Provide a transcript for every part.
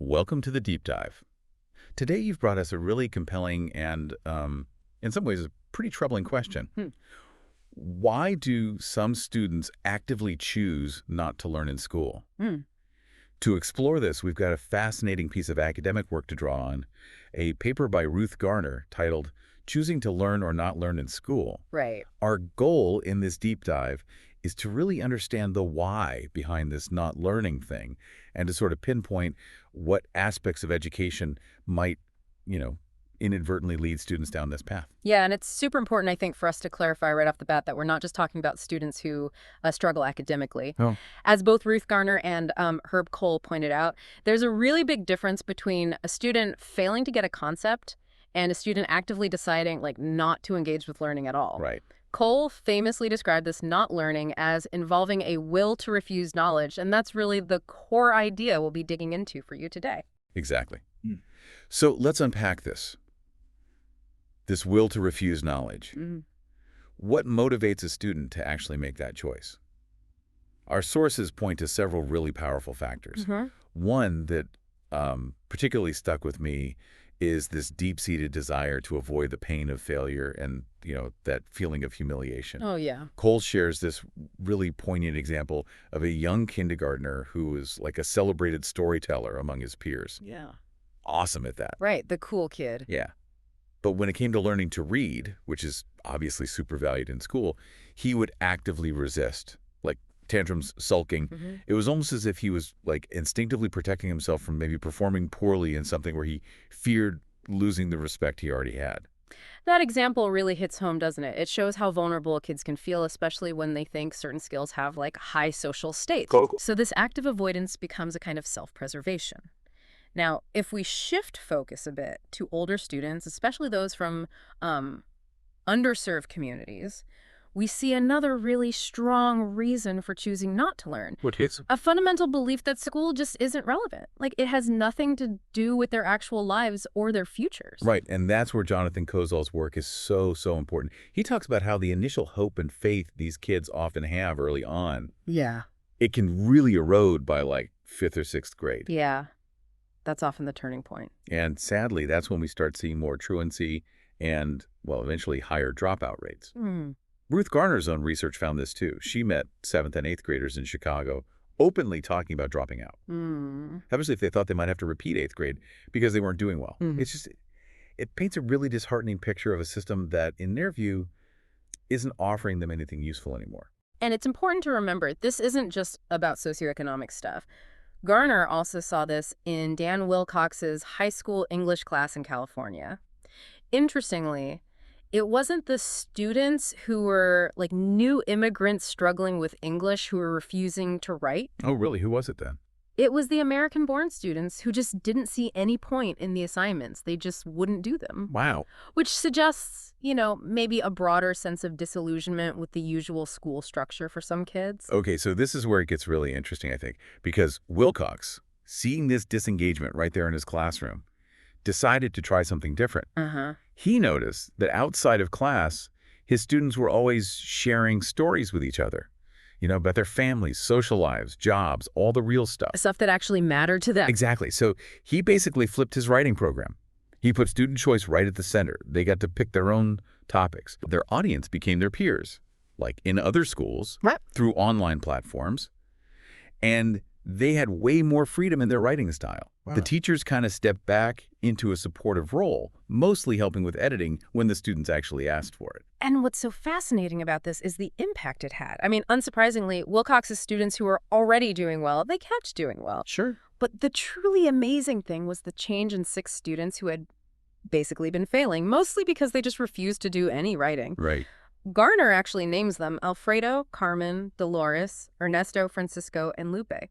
Welcome to the Deep Dive. Today you've brought us a really compelling and, in some ways, a pretty troubling question. Hmm. Why do some students actively choose not to learn in school? Hmm. To explore this, we've got a fascinating piece of academic work to draw on, a paper by Ruth Garner titled Choosing to Learn or Not Learn in School. Right. Our goal in this deep dive is to really understand the why behind this not learning thing and to sort of pinpoint what aspects of education might, you know, inadvertently lead students down this path. Yeah, and it's super important, I think, for us to clarify right off the bat that we're not just talking about students who struggle academically. Oh, As both Ruth Garner and Herb Cole pointed out, there's a really big difference between a student failing to get a concept and a student actively deciding, like, not to engage with learning at all. right. Cole famously described this not learning as involving a will to refuse knowledge, and that's really the core idea we'll be digging into for you today. Exactly. So let's unpack this will to refuse knowledge. Mhm. What motivates a student to actually make that choice? Our sources point to several really powerful factors. Mhm. One that particularly stuck with me is this deep-seated desire to avoid the pain of failure and, that feeling of humiliation. Oh, yeah. Cole shares this really poignant example of a young kindergartner who was like a celebrated storyteller among his peers. Yeah. Awesome at that. Right, the cool kid. Yeah. But when it came to learning to read, which is obviously super valued in school, he would actively resist, like tantrums, sulking. Mhm. It was almost as if he was like instinctively protecting himself from maybe performing poorly in something where he feared losing the respect he already had. That example really hits home, doesn't it? It shows how vulnerable kids can feel, especially when they think certain skills have, like, high social stakes. Cool. So this active avoidance becomes a kind of self-preservation. Now, if we shift focus a bit to older students, especially those from underserved communities, we see another really strong reason for choosing not to learn. What hits? A fundamental belief that school just isn't relevant. Like, it has nothing to do with their actual lives or their futures. Right, and that's where Jonathan Kozol's work is so important. He talks about how the initial hope and faith these kids often have early on, Yeah. it can really erode by like 5th or 6th grade. Yeah. That's often the turning point. And sadly, that's when we start seeing more truancy and, well, eventually higher dropout rates. Hmm. Ruth Garner's own research found this too. She met 7th and 8th graders in Chicago openly talking about dropping out, Hmm. especially if they thought they might have to repeat 8th grade because they weren't doing well. Mhm. It paints a really disheartening picture of a system that, in their view, isn't offering them anything useful anymore. And it's important to remember, this isn't just about socioeconomic stuff. Garner also saw this in Dan Wilcox's high school English class in California. Interestingly, it wasn't the students who were like new immigrants struggling with English who were refusing to write. Oh, really? Who was it then? It was the American-born students who just didn't see any point in the assignments. They just wouldn't do them. Wow. Which suggests, maybe a broader sense of disillusionment with the usual school structure for some kids. Okay, so this is where it gets really interesting, I think, because Wilcox, seeing this disengagement right there in his classroom, decided to try something different. Uh-huh. He noticed that outside of class, his students were always sharing stories with each other, about their families, social lives, jobs, all the real stuff. Stuff that actually mattered to them. Exactly. So he basically flipped his writing program. He put student choice right at the center. They got to pick their own topics. Their audience became their peers, like in other schools, Right. through online platforms. And they had way more freedom in their writing style. Wow. The teachers kind of stepped back into a supportive role, mostly helping with editing when the students actually asked for it. And what's so fascinating about this is the impact it had. I mean, unsurprisingly, Wilcox's students who were already doing well, they kept doing well. Sure. But the truly amazing thing was the change in 6 students who had basically been failing, mostly because they just refused to do any writing. Right. Garner actually names them Alfredo, Carmen, Dolores, Ernesto, Francisco, and Lupe.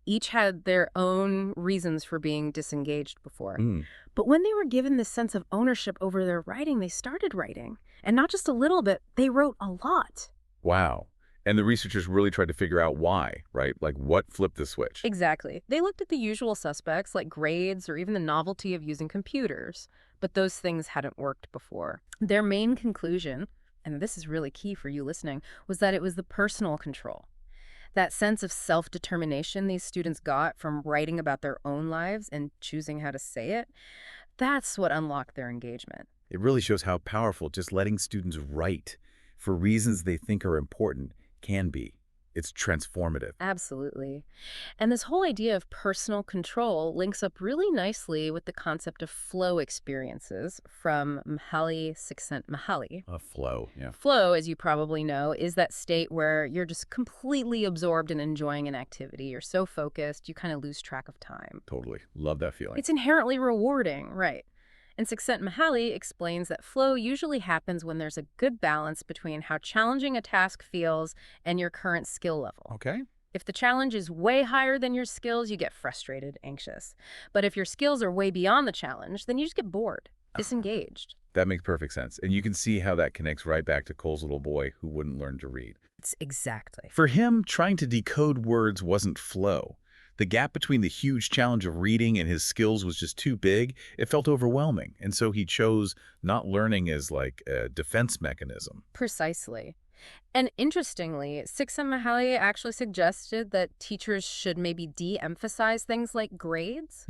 Each had their own reasons for being disengaged before. Mm. But when they were given this sense of ownership over their writing, they started writing. And not just a little bit, they wrote a lot. Wow. And the researchers really tried to figure out why, right? Like what flipped the switch? Exactly. They looked at the usual suspects, like grades or even the novelty of using computers. But those things hadn't worked before. Their main conclusion, and this is really key for you listening, was that it was the personal control. That sense of self-determination these students got from writing about their own lives and choosing how to say it, that's what unlocked their engagement. It really shows how powerful just letting students write for reasons they think are important can be. It's transformative. Absolutely. And this whole idea of personal control links up really nicely with the concept of flow experiences from Mihaly Csikszentmihalyi. A flow, yeah. Flow, as you probably know, is that state where you're just completely absorbed in enjoying an activity. You're so focused, you kind of lose track of time. Totally. Love that feeling. It's inherently rewarding, right? And Csikszentmihalyi explains that flow usually happens when there's a good balance between how challenging a task feels and your current skill level. Okay. If the challenge is way higher than your skills, you get frustrated, anxious. But if your skills are way beyond the challenge, then you just get bored, disengaged. That makes perfect sense. And you can see how that connects right back to Cole's little boy who wouldn't learn to read. It's exactly. For him, trying to decode words wasn't flow. The gap between the huge challenge of reading and his skills was just too big. It felt overwhelming. And so he chose not learning as like a defense mechanism. Precisely. And interestingly, Csikszentmihalyi actually suggested that teachers should maybe de-emphasize things like grades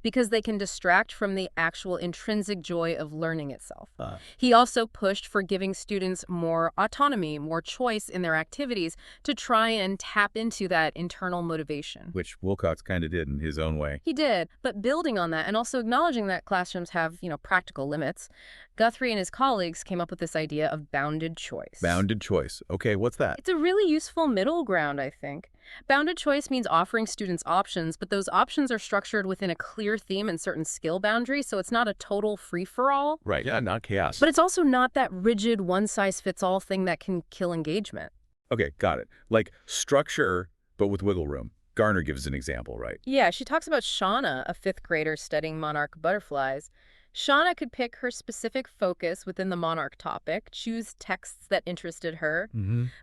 because they can distract from the actual intrinsic joy of learning itself. He also pushed for giving students more autonomy, more choice in their activities to try and tap into that internal motivation. Which Wilcox kind of did in his own way. He did, but building on that and also acknowledging that classrooms have, practical limits, Guthrie and his colleagues came up with this idea of bounded choice. Bounded choice. Okay, what's that? It's a really useful middle ground, I think. Bounded choice means offering students options, but those options are structured within a clear theme and certain skill boundary, so it's not a total free-for-all. Right, yeah, not chaos. But it's also not that rigid one-size-fits-all thing that can kill engagement. Okay, got it. Like structure, but with wiggle room. Garner gives an example, right? Yeah, she talks about Shauna, a 5th grader studying monarch butterflies. Shauna could pick her specific focus within the monarch topic, choose texts that interested her,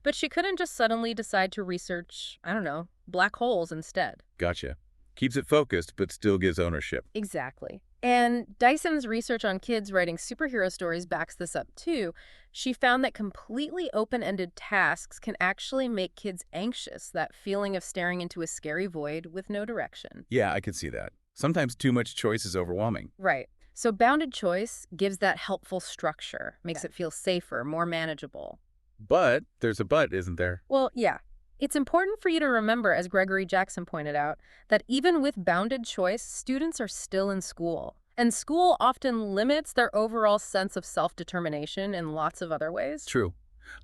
but she couldn't just suddenly decide to research, I don't know, black holes instead. Gotcha. Keeps it focused, but still gives ownership. Exactly. And Dyson's research on kids writing superhero stories backs this up too. She found that completely open-ended tasks can actually make kids anxious, that feeling of staring into a scary void with no direction. Yeah, I could see that. Sometimes too much choice is overwhelming. Right. So bounded choice gives that helpful structure, makes it feel safer, more manageable. But there's a but, isn't there? Well, yeah. It's important for you to remember, as Gregory Jackson pointed out, that even with bounded choice, students are still in school. And school often limits their overall sense of self-determination in lots of other ways. True.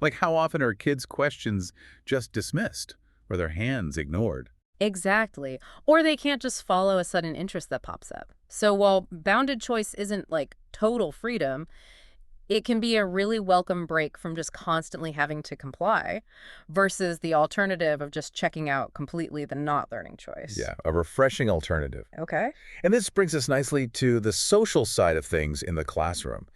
Like how often are kids' questions just dismissed or their hands ignored? Exactly. Or they can't just follow a sudden interest that pops up. So while bounded choice isn't like total freedom, it can be a really welcome break from just constantly having to comply versus the alternative of just checking out completely the not learning choice. Yeah, a refreshing alternative. Okay. And this brings us nicely to the social side of things in the classroom.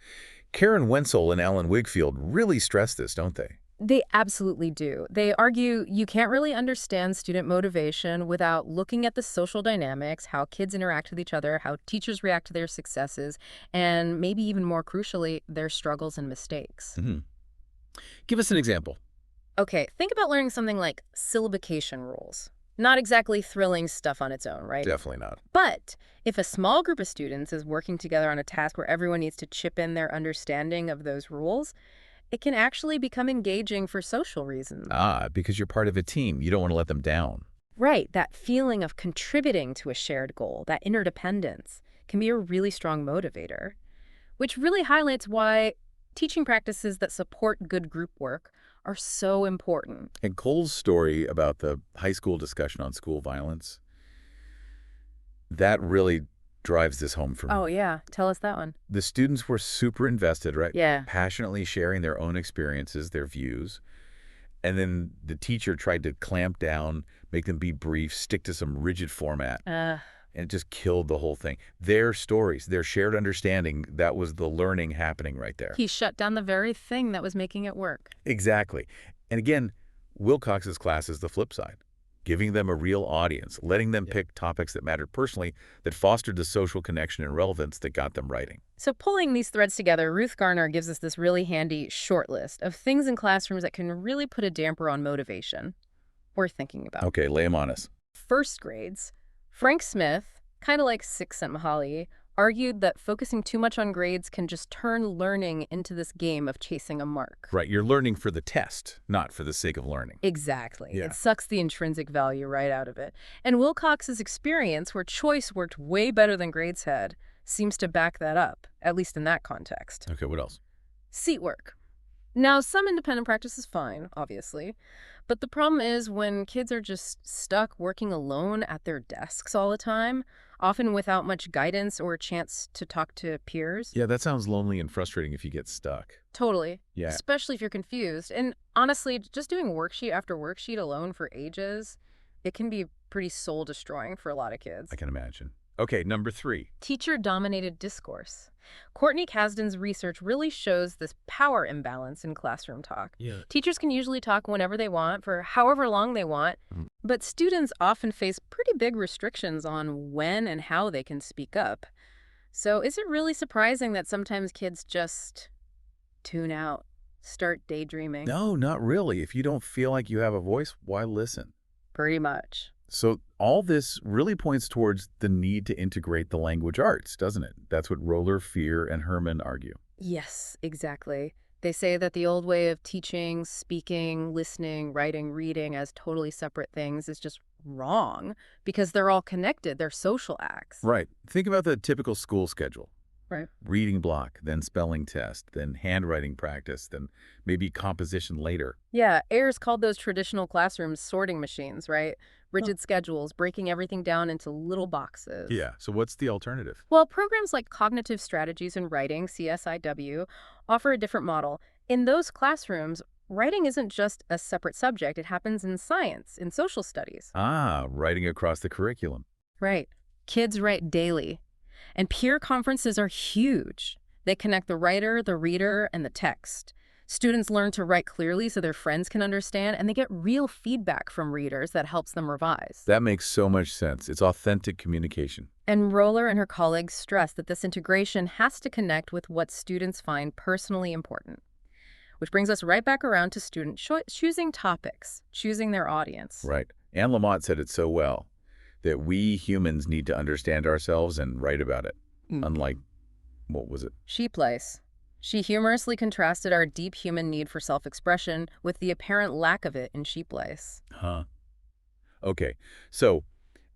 Karen Wenzel and Alan Wigfield really stress this, don't they? They absolutely do. They argue you can't really understand student motivation without looking at the social dynamics, how kids interact with each other, how teachers react to their successes, and maybe even more crucially, their struggles and mistakes. Give us an example. Okay, think about learning something like syllabication rules. Not exactly thrilling stuff on its own, right? Definitely not. But if a small group of students is working together on a task where everyone needs to chip in their understanding of those rules, it can actually become engaging for social reasons. Because you're part of a team. You don't want to let them down. Right, that feeling of contributing to a shared goal, that interdependence, can be a really strong motivator, which really highlights why teaching practices that support good group work are so important. And Cole's story about the high school discussion on school violence, that really drives this home for me. Oh, yeah. Tell us that one. The students were super invested, right? Yeah. Passionately sharing their own experiences, their views. And then the teacher tried to clamp down, make them be brief, stick to some rigid format. And it just killed the whole thing. Their stories, their shared understanding, that was the learning happening right there. He shut down the very thing that was making it work. Exactly. And again, Wilcox's class is the flip side. Giving them a real audience, letting them pick topics that mattered personally, that fostered the social connection and relevance that got them writing. So pulling these threads together, Ruth Garner gives us this really handy short list of things in classrooms that can really put a damper on motivation. worth thinking about. Okay, lay 'em on us. First grades, Frank Smith, kind of like Csikszentmihalyi, argued that focusing too much on grades can just turn learning into this game of chasing a mark. Right, you're learning for the test, not for the sake of learning. Exactly. Yeah. It sucks the intrinsic value right out of it. And Wilcox's experience, where choice worked way better than grades had, seems to back that up, at least in that context. Okay, what else? Seat work. Now, some independent practice is fine, obviously, but the problem is when kids are just stuck working alone at their desks all the time, often without much guidance or a chance to talk to peers. Yeah, that sounds lonely and frustrating if you get stuck. Totally. Yeah. Especially if you're confused. And honestly, just doing worksheet after worksheet alone for ages, it can be pretty soul-destroying for a lot of kids. I can imagine. Okay, number 3. Teacher-dominated discourse. Courtney Kasdan's research really shows this power imbalance in classroom talk. Yeah. Teachers can usually talk whenever they want, for however long they want, Mhm. but students often face pretty big restrictions on when and how they can speak up. So is it really surprising that sometimes kids just tune out, start daydreaming? No, not really. If you don't feel like you have a voice, why listen? Pretty much. So all this really points towards the need to integrate the language arts, doesn't it? That's what Roller, Fear, and Herman argue. Yes, exactly. They say that the old way of teaching, speaking, listening, writing, reading as totally separate things is just wrong because they're all connected. They're social acts. Right. Think about the typical school schedule. Right. Reading block, then spelling test, then handwriting practice, then maybe composition later. Yeah, Ayers called those traditional classrooms sorting machines, right? Rigid schedules, breaking everything down into little boxes. Yeah. So what's the alternative? Well, programs like Cognitive Strategies in Writing, CSIW, offer a different model. In those classrooms, writing isn't just a separate subject. It happens in science, in social studies. Ah, writing across the curriculum. Right. Kids write daily. And peer conferences are huge. They connect the writer, the reader, and the text. Students learn to write clearly so their friends can understand, and they get real feedback from readers that helps them revise. That makes so much sense. It's authentic communication. And Roller and her colleagues stress that this integration has to connect with what students find personally important. Which brings us right back around to students choosing topics, choosing their audience. Right. Anne Lamott said it so well, that we humans need to understand ourselves and write about it. Unlike, what was it? She Place. She humorously contrasted our deep human need for self-expression with the apparent lack of it in She Place. Huh. Okay. So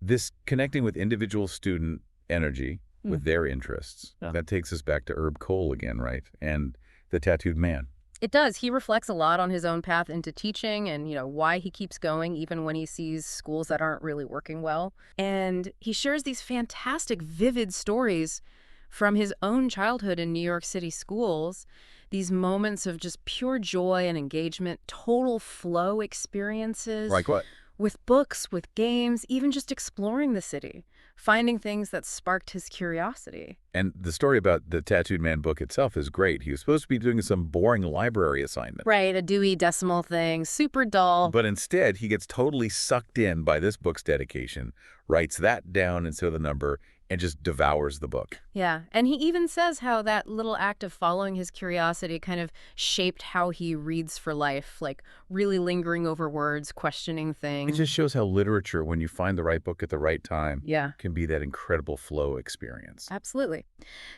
this connecting with individual student energy with their interests, that takes us back to Herb Cole again, right? And the tattooed man. It does. He reflects a lot on his own path into teaching and, why he keeps going even when he sees schools that aren't really working well. And he shares these fantastic, vivid stories from his own childhood in New York City schools, these moments of just pure joy and engagement, total flow experiences. Like what? With books, with games, even just exploring the city, finding things that sparked his curiosity. And the story about the Tattooed Man book itself is great. He was supposed to be doing some boring library assignment. Right, a Dewey Decimal thing, super dull. But instead, he gets totally sucked in by this book's dedication, writes that down instead of the number, and just devours the book. Yeah, and he even says how that little act of following his curiosity kind of shaped how he reads for life, like really lingering over words, questioning It things. just shows how literature, when you find the right book at the right time, Yeah. can be that incredible flow experience. Absolutely.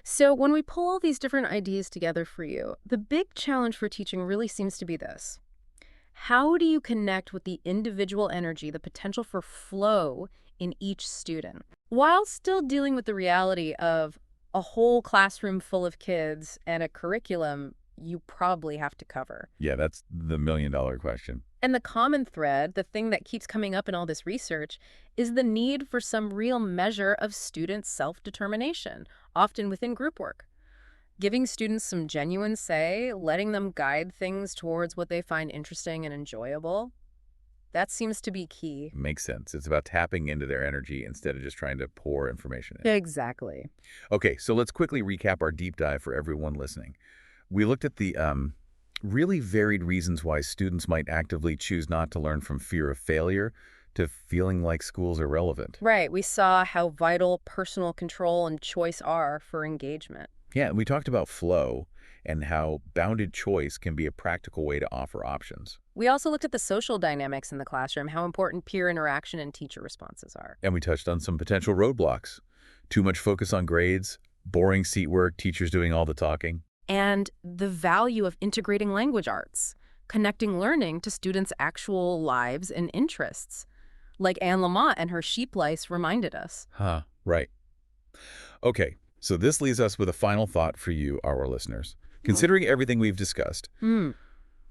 So when we pull all these different ideas together for you, the big challenge for teaching really seems to be this. How do you connect with the individual energy, the potential for flow in each student, while still dealing with the reality of a whole classroom full of kids and a curriculum you probably have to cover? Yeah, that's the million-dollar question. And the common thread, the thing that keeps coming up in all this research, is the need for some real measure of student self-determination, often within group work. Giving students some genuine say, letting them guide things towards what they find interesting and enjoyable, that seems to be key. Makes sense. It's about tapping into their energy instead of just trying to pour information in. Exactly. Okay, so let's quickly recap our deep dive for everyone listening. We looked at the really varied reasons why students might actively choose not to learn from fear of failure, to feeling like schools are relevant. Right. We saw how vital personal control and choice are for engagement. Yeah, and we talked about flow and how bounded choice can be a practical way to offer options. We also looked at the social dynamics in the classroom, how important peer interaction and teacher responses are. And we touched on some potential roadblocks. Too much focus on grades, boring seat work, teachers doing all the talking. And the value of integrating language arts, connecting learning to students' actual lives and interests, like Anne Lamott and her sheep lice reminded us. Huh, right. Okay, so this leaves us with a final thought for you, our listeners. Considering everything we've discussed, Hmm.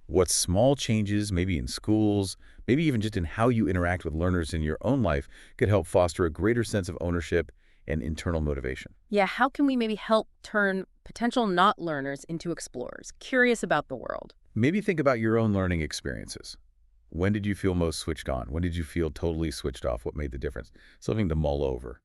what small changes, maybe in schools, maybe even just in how you interact with learners in your own life, could help foster a greater sense of ownership and internal motivation? Yeah, how can we maybe help turn potential not learners into explorers, curious about the world? Maybe think about your own learning experiences. When did you feel most switched on? When did you feel totally switched off? What made the difference? Something to mull over.